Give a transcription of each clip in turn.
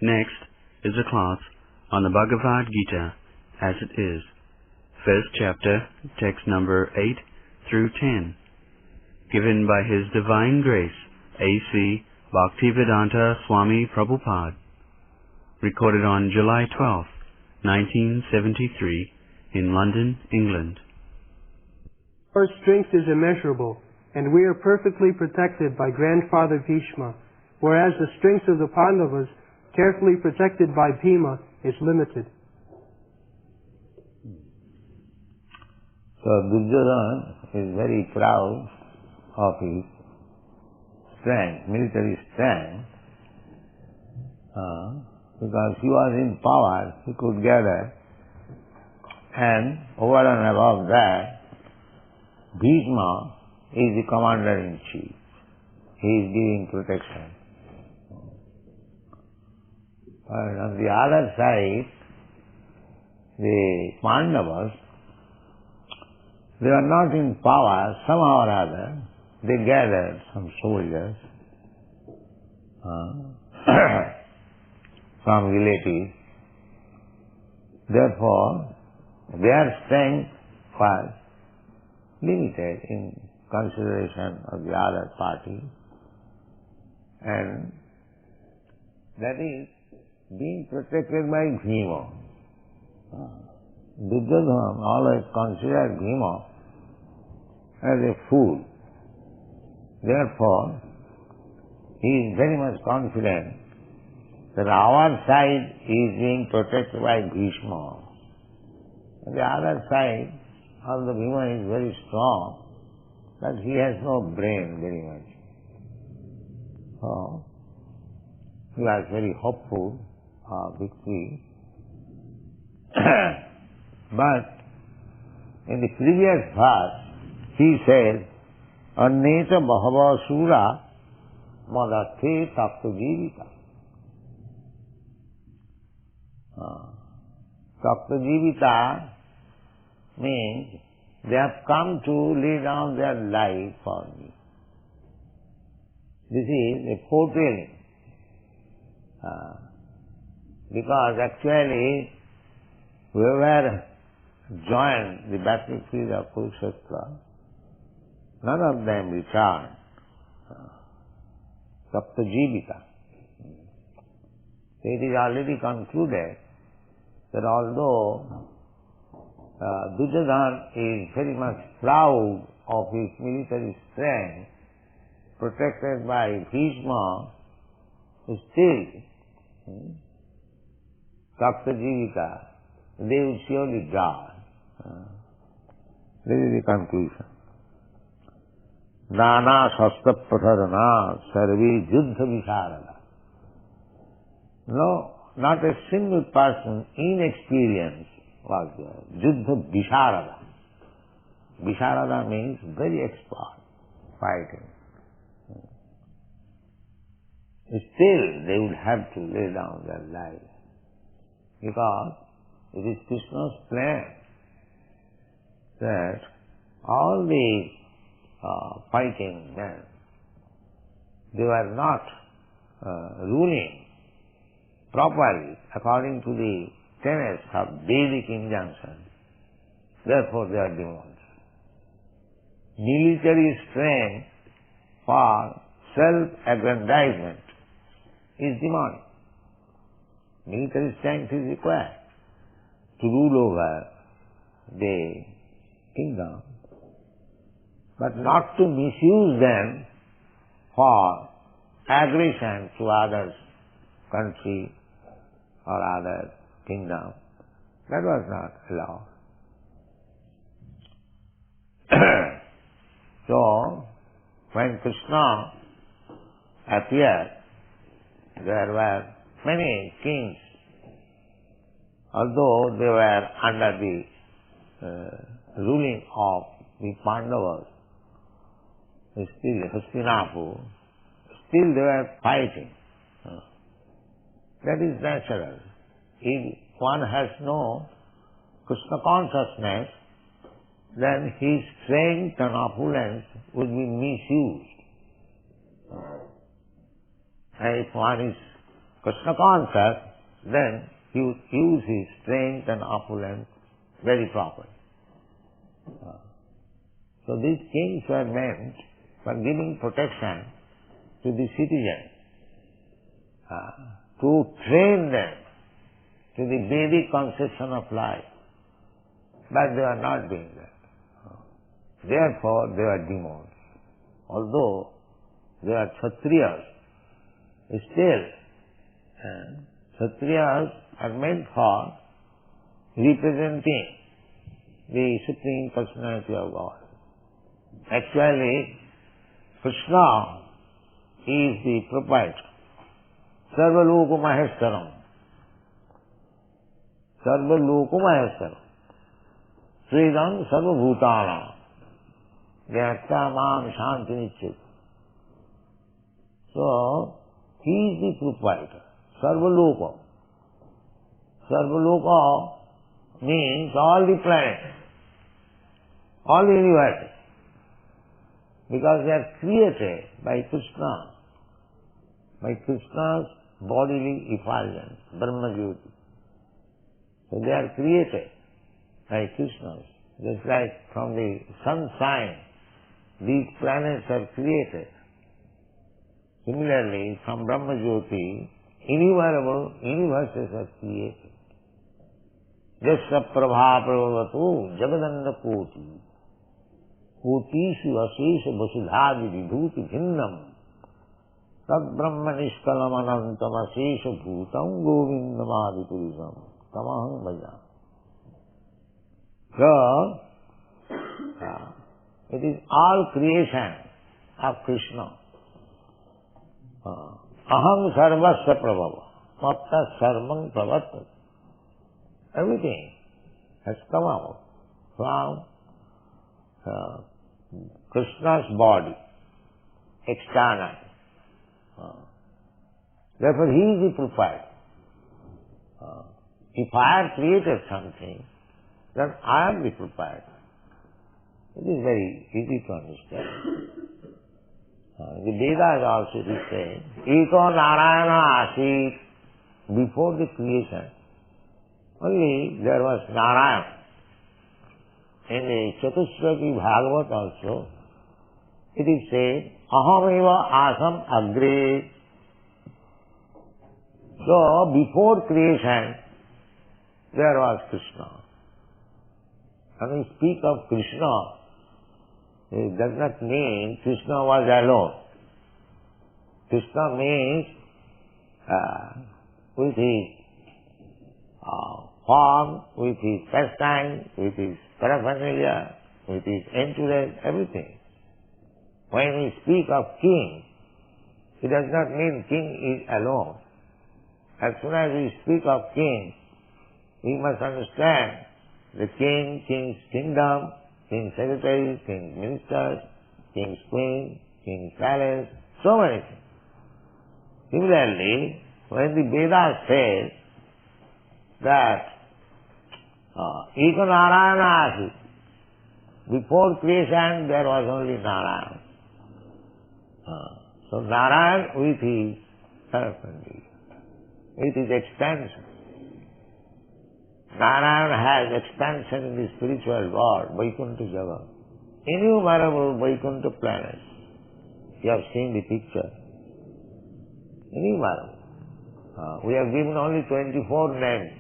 Next is a class on the Bhagavad Gita as it is, first chapter, text number 8 through 10, given by His Divine Grace, A.C. Bhaktivedanta Swami Prabhupada, recorded on July 12, 1973, in London, England. Our strength is immeasurable, and we are perfectly protected by Grandfather Bhishma, whereas the strength of the Pandavas, carefully protected by Bhima, is limited. So Duryodhana is very proud of his strength, military strength, because he was in power, he could gather, and over and above that, Bhishma is the commander-in-chief. He is giving protection. And on the other side, the Pandavas, they are not in power, somehow or other, they gathered some soldiers from relatives. Therefore, their strength was limited in consideration of the other party, and that is being protected by Bhima. Duryodhana always considered Bhima as a fool. Therefore, he is very much confident that our side is being protected by Bhishma. On the other side, although Bhima is very strong, but he has no brain very much. So, he was very hopeful of victory. But in the previous verse, he said, Anneta Bahava Sura Madathe Takta Jivita. Takta Jivita means they have come to lay down their life for me. This is a foretelling. Because actually, whoever joined the battlefield of Kurukshetra, none of them returned. Sapta Jivita. It is already concluded that although Duryodhana is very much proud of his military strength, protected by Bhishma, still, Sapta Jivita, they will surely die. This is the conclusion. Nana Shastra Pratharana Sarve Juddha Visharada. No, not a single person inexperienced was there. Juddha Visharada. Visharada means very expert fighting. Still, they would have to lay down their lives. Because it is Krishna's plan that all the fighting men, they were not ruling properly according to the tenets of Vedic injunction. Therefore they are demons. Military strength for self-aggrandizement is demonic. Military strength is required to rule over the kingdom, but not to misuse them for aggression to others' country or other kingdom. That was not allowed. So, when Krishna appeared, there were many kings, although they were under the ruling of the Pandavas, still Hastinapur, still they were fighting. That is natural. If one has no Krishna consciousness, then his strength and opulence would be misused. And if one is Krishna conscious, then he would use his strength and opulence very properly. So these kings were meant for giving protection to the citizens, to train them to the Vedic conception of life. But they are not doing that. Therefore, they are demons. Although they are Kshatriyas, still Kshatriyas are meant for representing the Supreme Personality of God. Actually, Krishna is the proprietor. Sarva Loka Maheshwaram. Sarva Loka Maheshwaram. Sridam Sarva Bhutana. Vyakta Mam Shanti Nichit. So, he is the proprietor. Sarva Loka. Sarva Loka means all the planets, all the universes. Because they are created by Krishna, by Krishna's bodily effulgence, Brahma Jyoti. So they are created by Krishna. Just like from the sunshine, these planets are created. Similarly, from Brahma Jyoti, innumerable universes are created. Jasya prabha pravavatu jagadanda koti. Kotishu asesha vasudhadi vibhuti bhinnam. Tad brahma nishkalam anantam asesha bhutam govindam adipurisam. Tamaham bhajam. So, it is all creation of Krishna. Aham sarvasya prabhava. Matta sarvam pravattat. Everything has come out from Krishna's body, external. Therefore, he is the proprietor. If I have created something, then I am the proprietor. It is very easy to understand. The Vedas also it is saying, Eko Narayana Asit, before the creation, only there was Narayana. In the Chatushraki Bhagavad also, it is said, Ahameva Asam Agre. So, before creation, there was Krishna. When we speak of Krishna, it does not mean Krishna was alone. Krishna means with his form, with his pastime, with his paraphernalia, with his entourage, everything. When we speak of king, it does not mean king is alone. As soon as we speak of king, we must understand the king, king's kingdom, king's secretaries, king's ministers, king's queen, king's palace, so many things. Similarly, when the Vedas says that Eka Narayana Asit, before creation there was only Narayana. So Narayan with his paraphernalia, with his expansion. Narayana has expansion in the spiritual world, Vaikuntha Jagat. Innumerable Vaikuntha planets. You have seen the picture. Innumerable. We have given only 24 names,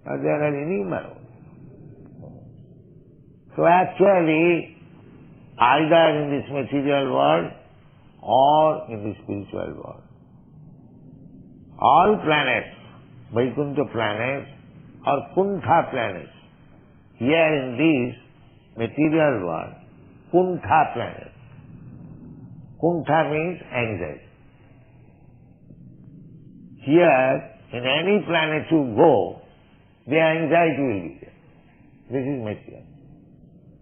but there are innumerable. So actually, either in this material world or in the spiritual world, all planets, Vaikuntha planets, or Kuntha planets. Here in this material world, Kuntha planets. Kuntha means anxiety. Here, in any planet you go, the anxiety will be there. This is material.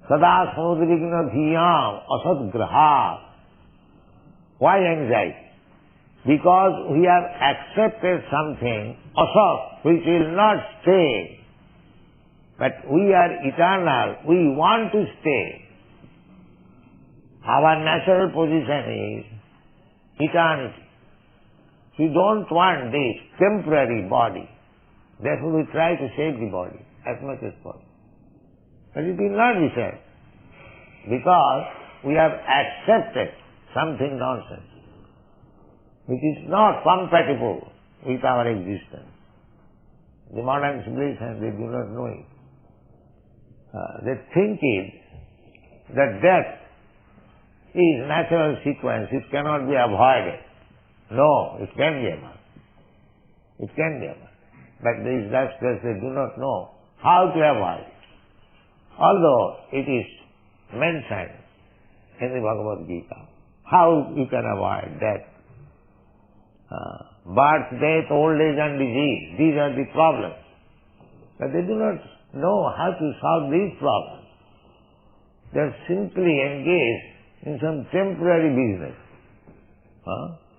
Sada samudrigna dhiyam asad graha. Why anxiety? Because we have accepted something, asat, which will not stay. But we are eternal, we want to stay. Our natural position is eternity. We don't want this temporary body. Therefore we try to save the body as much as possible. But it will not be saved, because we have accepted something nonsense, which is not compatible with our existence. The modern civilization, they do not know it. They think that death is natural sequence, it cannot be avoided. No, it can be avoided. It can be avoided. But these rascals, they do not know how to avoid it. Although it is mentioned in the Bhagavad Gita, how you can avoid death. Birth, death, old age and disease, these are the problems. But they do not know how to solve these problems. They are simply engaged in some temporary business.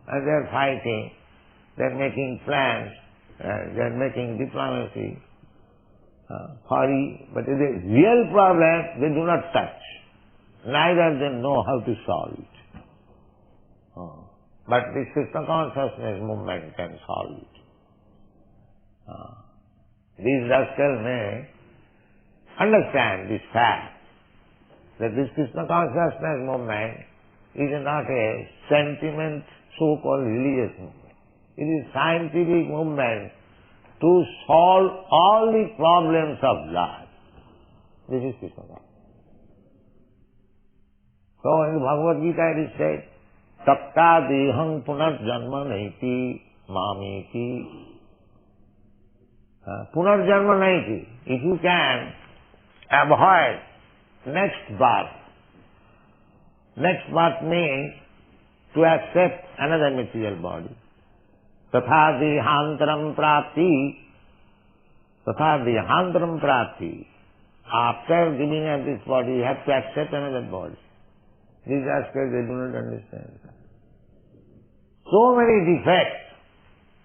And they are fighting, they are making plans, they are making diplomacy, but the real problem they do not touch. Neither they know how to solve it. But this Krishna Consciousness movement can solve it. These rascals may understand this fact, that this Krishna Consciousness movement is not a sentiment, so-called religious movement. It is scientific movement to solve all the problems of life. This is Krishna Consciousness. So in the Bhagavad Gita it is said, Tapta deham punarjanma naiti mamiti. Punarjanma naiti. If you can avoid next birth means to accept another material body. Tatha dehantaram prapti. After giving up this body, you have to accept another body. These aspects they do not understand. So many defects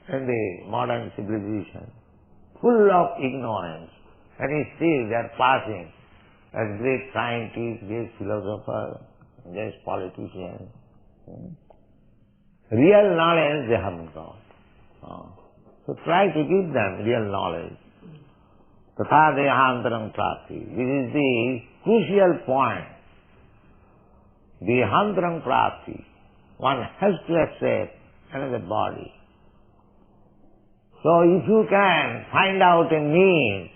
in the modern civilization, full of ignorance, and still they are passing as great scientists, great philosophers, great politicians. Real knowledge they haven't got. So try to give them real knowledge. Tatha dehantaram prapti. This is the crucial point. Dehantaram prapti. One has to accept another body. So if you can find out a means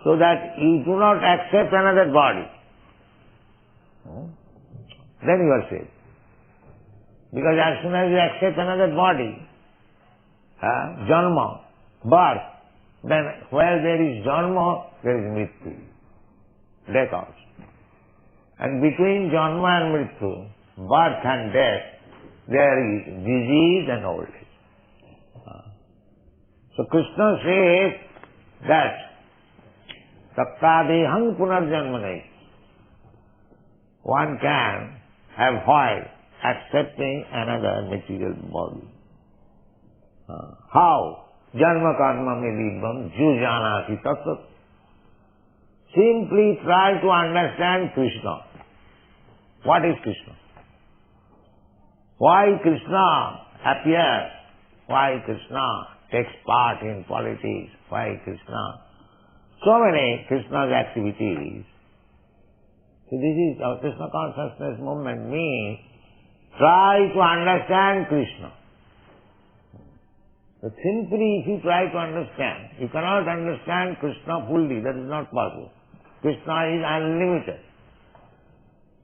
so that you do not accept another body, then you are safe. Because as soon as you accept another body, janma, birth, then where there is janma, there is mrityu, death also. And between janma and mrityu, birth and death, there is disease and old age. So Krishna says that Taptadeham punarjanmanai. One can avoid accepting another material body. How? Janma karma medibam jujanati tatsat. Simply try to understand Krishna. What is Krishna? Why Krishna appears? Why Krishna takes part in politics? Why Krishna? So many Krishna's activities. So this is our Krishna Consciousness movement means try to understand Krishna. But simply if you try to understand, you cannot understand Krishna fully, that is not possible. Krishna is unlimited.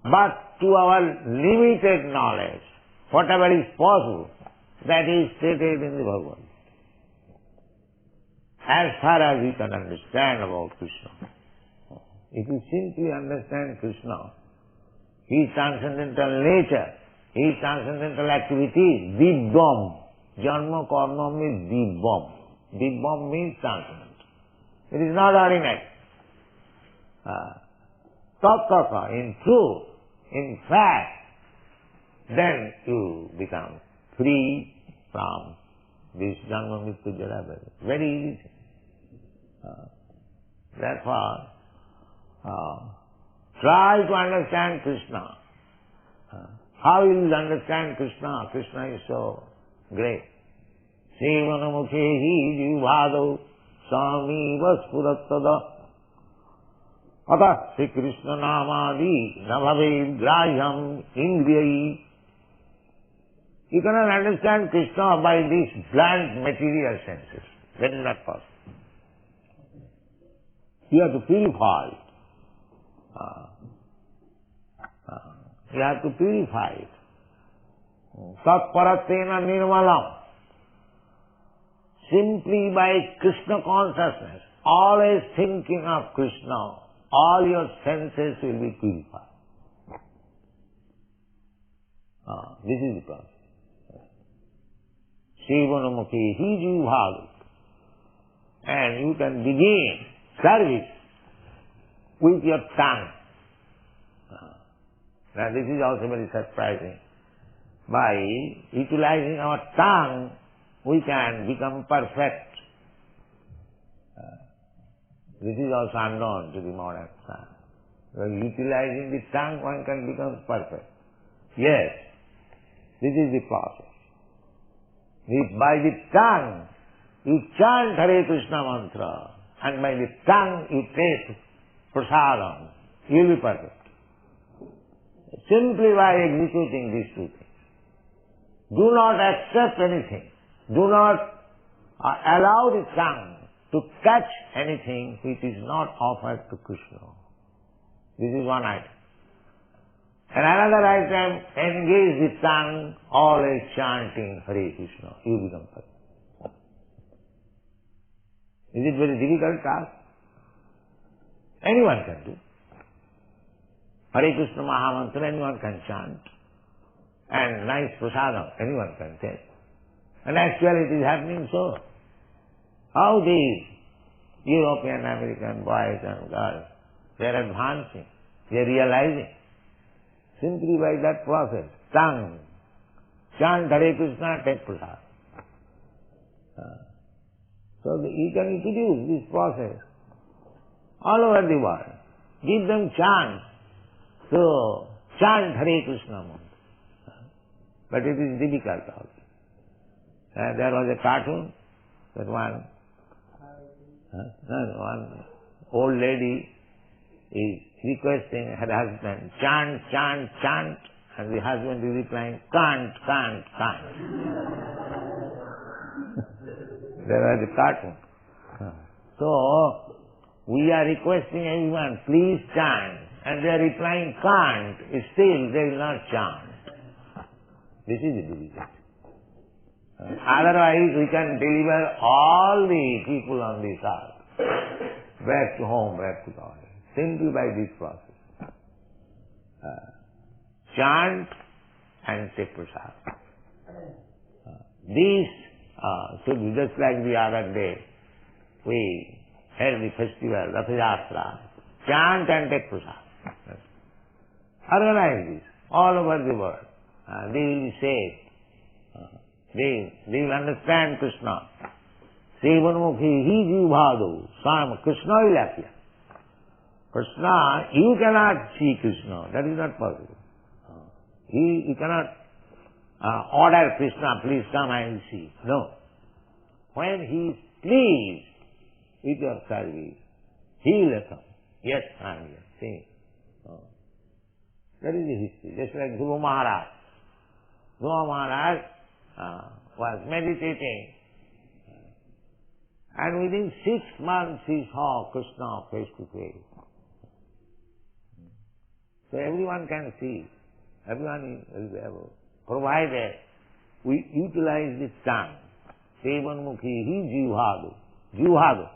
But to our limited knowledge, whatever is possible, that is stated in the Bhagavad. As far as we can understand about Krishna. If you simply understand Krishna, His transcendental nature, His transcendental activities, dibbam, janma karma means dibbam. Dibbam means transcendental. It is not ordinary. Tattva, in truth, in fact, then you become free from this janma mrityu jara bhaya. Very easy. Therefore, try to understand Krishna. How you will understand Krishna? Krishna is so great. Sevanamukhe hi jivado sami vaspuratada Ata Sri Krishna namadi nabhave graham indriyai. You cannot understand Krishna by these blunt material senses. That is not possible. You have to purify it. You have to purify it. Satparatena nirmalam. Simply by Krishna consciousness, always thinking of Krishna, all your senses will be purified. This is the process. Sevanamukhe hi jivado. And you can begin service with your tongue. Now this is also very surprising. By utilizing our tongue, we can become perfect. This is also unknown to the modern science. By utilizing the tongue, one can become perfect. Yes, this is the process. If by the tongue you chant Hare Krishna mantra, and by the tongue you taste prasadam, you will be perfect. Simply by executing these two things. Do not accept anything. Do not allow the tongue to touch anything which is not offered to Krishna. This is one item. And another item, engage the tongue always chanting Hare Krishna. You become perfect. Is it very difficult task? Anyone can do. Hare Krishna Mahamantra, anyone can chant. And nice prasadam, anyone can take. And actually it is happening so. How these European, American boys and girls, they are advancing, they are realizing. Simply by that process, tongue, chant Hare Krishna, take prasadam. So you can introduce this process all over the world. Give them chance to chant Hare Krishna mantra. But it is difficult also. There was a cartoon that one old lady is requesting her husband, chant, chant, chant, and the husband is replying, can't, can't, can't. There was a cartoon. So, we are requesting everyone, please chant, and they are replying, can't, still they will not chant. This is the difficulty. Otherwise, we can deliver all the people on this earth back to home, back to God, simply by this process. Chant and take prasad. This should be just like the other day. We held the festival, Ratha Yatra. Chant and take prasad. Organize this all over the world. They will be saved. They will understand Krishna. Sevanamukhe hi jivado sam. Krishna will appear. Krishna, you cannot see Krishna. That is not possible. You cannot order Krishna, please come, I will see. No. When he is pleased with your service, he will come. Yes, I am here. See. That is the history. Just like Dhruva Maharaj. Dhruva Maharaj was meditating, and within 6 months he saw Krishna face to face. So everyone can see, everyone is able, provided we utilize the tongue. Sevanamukhe hi jivado. Jivado.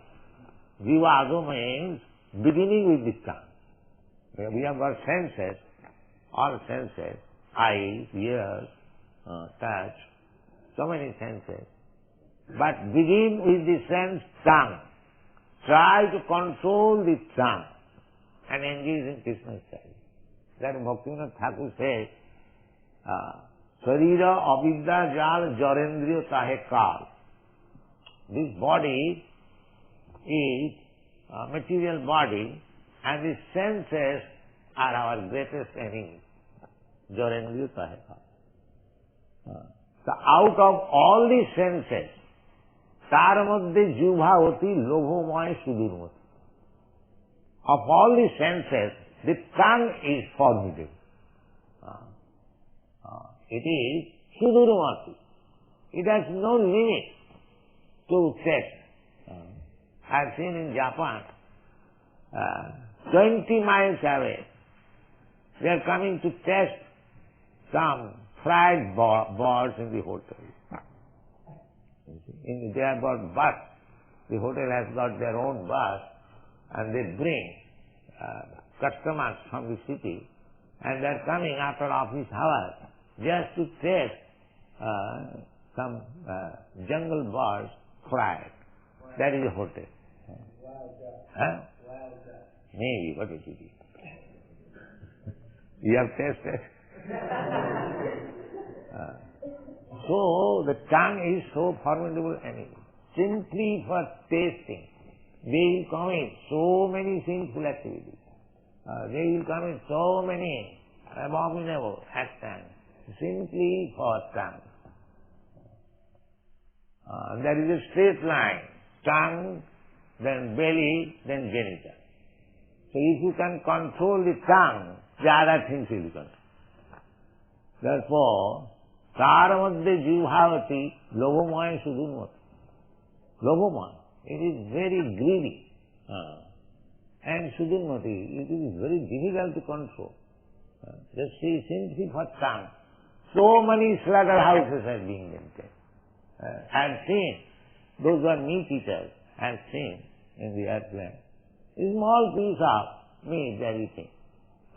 Jivado means beginning with the tongue. We have got senses, all senses, eyes, ears, touch, so many senses. But begin with the sense tongue. Try to control the tongue and engage in Krishna's service. That Bhaktivinoda Thakur says, Sarira avidya jal jarendriya tahe kal. This body is a material body, and the senses are our greatest enemy. Jarendriya tahe kal. So out of all the senses, तार मध्ये जुभावती लोभमय सुदूरमति. Of all the senses, the tongue is formidable. It is sudurmati. It has no limit to test. I have seen in Japan, 20 miles away, they are coming to test some fried birds in the hotel. They have got bus. The hotel has got their own bus, and they bring customers from the city, and they are coming after office hours just to test some jungle birds fried. That is a hotel. Huh? Maybe, what it is. You have tasted? So, the tongue is so formidable enemy. Simply for tasting, they will commit so many sinful activities. They will commit so many abominable actions, simply for tongue. There is a straight line, tongue, then belly, then genital. So if you can control the tongue, the other things will be controlled. Therefore, तार मध्ये जीवभावती लोभमय सुदूरमति. Lobomaya, it is very greedy. And sudurmati, it is very difficult to control. Just see, simply for tongue, so many slaughterhouses are being maintained. I have seen, those who are meat eaters, I have seen in the airplane, a small piece of meat they are eating,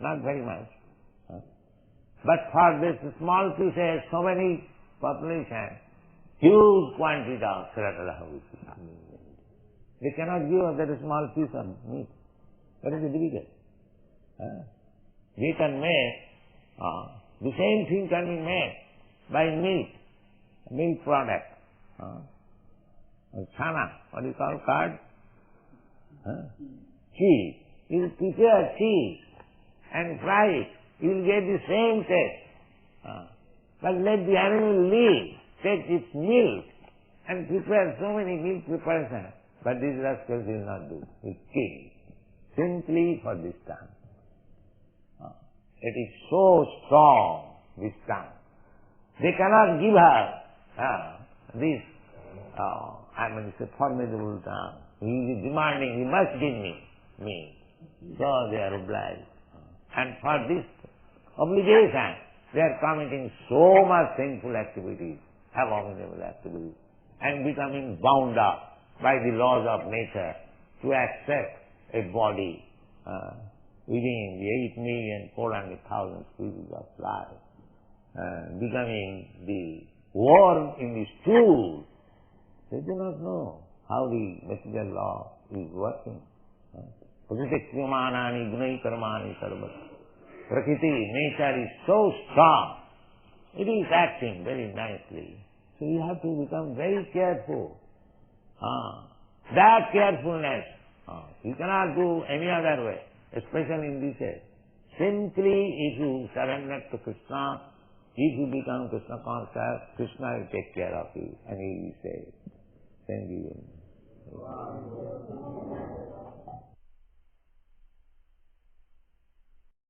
not very much. But for this small piece, so many population, huge quantity of slaughterhouses. They cannot give us that small piece of meat. That is difficult. We can make, the same thing can be made by milk product. Chana, what do you call curd? Cheese. You will prepare cheese and fry it. You will get the same taste. But let the animal live, take its milk and prepare so many milk preparations. But these rascals will not do. It kills. Simply for this tongue. It is so strong, this tongue. They cannot give her this, it's a formidable tongue. He is demanding, he must give me. So they are obliged. And for this obligation, they are committing so much sinful activities, abominable activities, and becoming bound up by the laws of nature to accept a body within the 8,400,000 species of life, becoming the worm in the stool. They do not know how the material law is working. Pratikriyamani gunai karmani sarvata. Prakriti, nature is so strong. It is acting very nicely. So you have to become very careful. That carefulness, you cannot do any other way, especially in this age. Simply if you surrender to Krishna, if you become Krishna conscious, Krishna will take care of you and he will say, thank you.